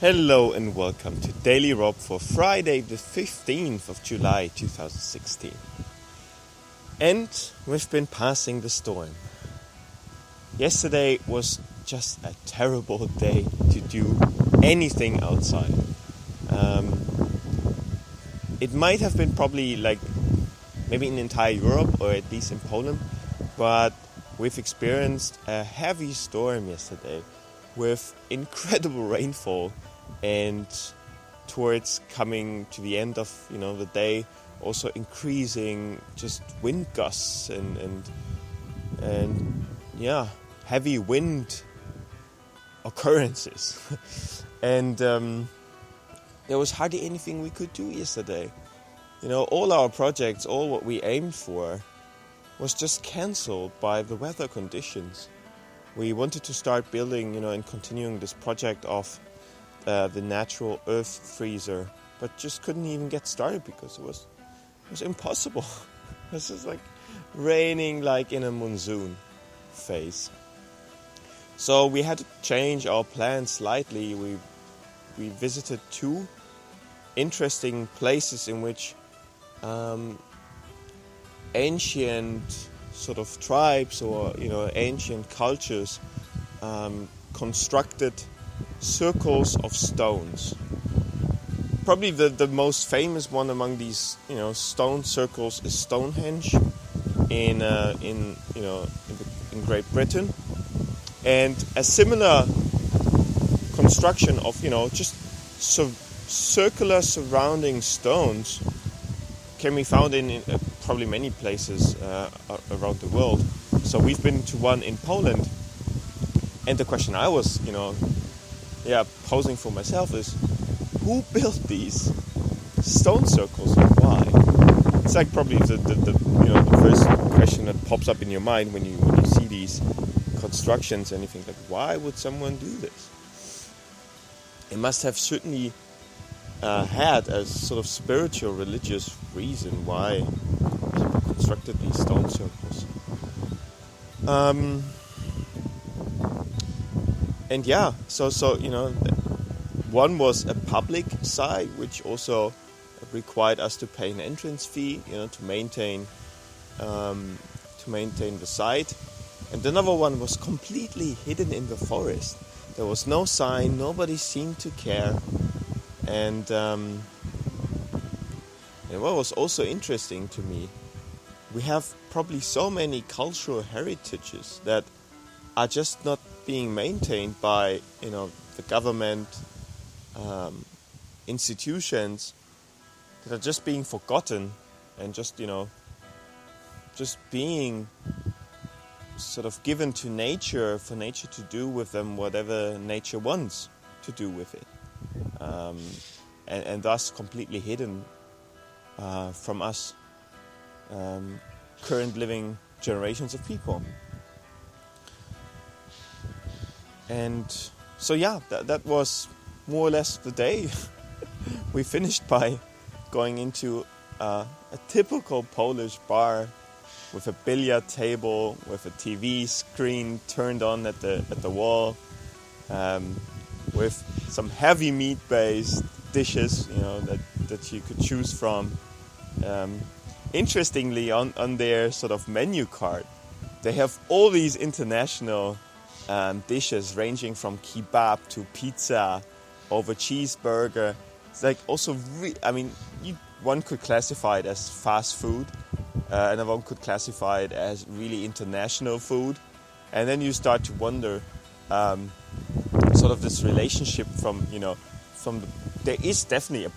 Hello and welcome to Daily Rob for Friday the 15th of July 2016. And we've been passing the storm. Yesterday was just a terrible day to do anything outside. It might have been probably maybe in entire Europe or at least in Poland, but we've experienced a heavy storm yesterday with incredible rainfall, and towards coming to the end of the day, also increasing just wind gusts and heavy wind occurrences. And there was hardly anything we could do yesterday. All our projects, all what we aimed for, was just cancelled by the weather conditions. We wanted to start building, and continuing this project of the natural earth freezer, but just couldn't even get started because it was impossible. It was just raining like in a monsoon phase. So we had to change our plans slightly. We visited two interesting places in which ancient sort of tribes or ancient cultures constructed circles of stones. Probably the most famous one among these stone circles is Stonehenge in Great Britain, and a similar construction of just circular surrounding stones can be found in probably many places around the world. So we've been to one in Poland, and the question I was posing for myself is, who built these stone circles and why? It's probably the first question that pops up in your mind when you see these constructions, and you think why would someone do this? It must have certainly had a sort of spiritual, religious reason why people constructed these stone circles. One was a public site, which also required us to pay an entrance fee, to maintain the site. And another one was completely hidden in the forest. There was no sign, nobody seemed to care. And what was also interesting to me, we have probably so many cultural heritages that are just not being maintained by the government, institutions, that are just being forgotten and just being sort of given to nature for nature to do with them whatever nature wants to do with it, and thus completely hidden from us current living generations of people. And so that was more or less the day. We finished by going into a typical Polish bar with a billiard table, with a TV screen turned on at the wall, with some heavy meat-based dishes, that you could choose from. Interestingly, on their sort of menu card, they have all these international dishes ranging from kebab to pizza over cheeseburger. It's also one could classify it as fast food, and one could classify it as really international food. And then you start to wonder sort of this relationship there is definitely a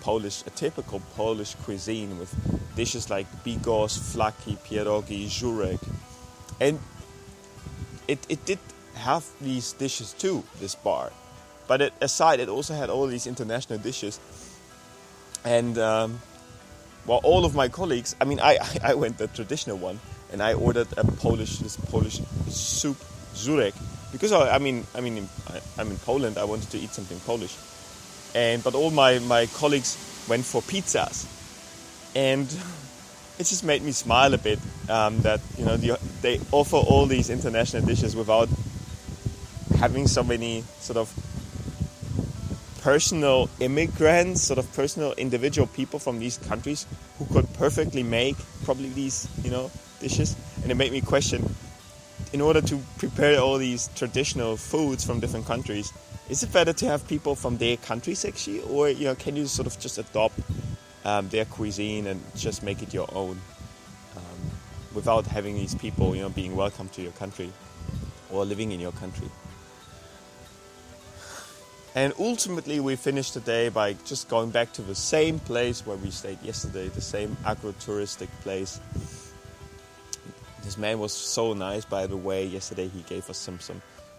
typical Polish cuisine with dishes like bigos, flaki, pierogi, żurek, and it did have these dishes too, this bar, but it also had all these international dishes. And all of my colleagues, I went the traditional one, and I ordered this Polish soup, żurek, because I'm in Poland. I wanted to eat something Polish, but all my colleagues went for pizzas, and it just made me smile a bit that they offer all these international dishes without having so many sort of personal immigrants, sort of personal individual people from these countries who could perfectly make probably these, dishes. And it made me question, in order to prepare all these traditional foods from different countries, is it better to have people from their countries actually, or can you sort of just adopt their cuisine and just make it your own, without having these people being welcome to your country or living in your country? And ultimately we finished the day by just going back to the same place where we stayed yesterday, the same agro-touristic place. This man was so nice, by the way. Yesterday he gave us some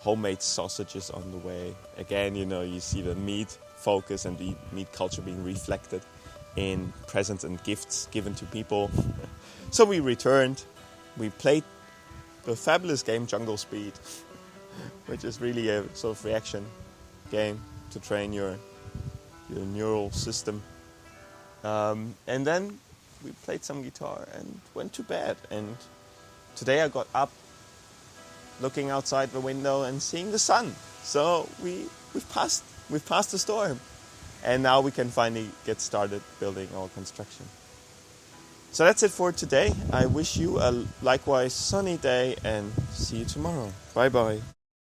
homemade sausages on the way. Again, you see the meat focus and the meat culture being reflected in presents and gifts given to people. So we returned. We played the fabulous game Jungle Speed, which is really a sort of reaction game to train your neural system. And then we played some guitar and went to bed. And today I got up, looking outside the window and seeing the sun. So we've passed the storm, and now we can finally get started building our construction. So that's it for today. I wish you a likewise sunny day and see you tomorrow. Bye bye.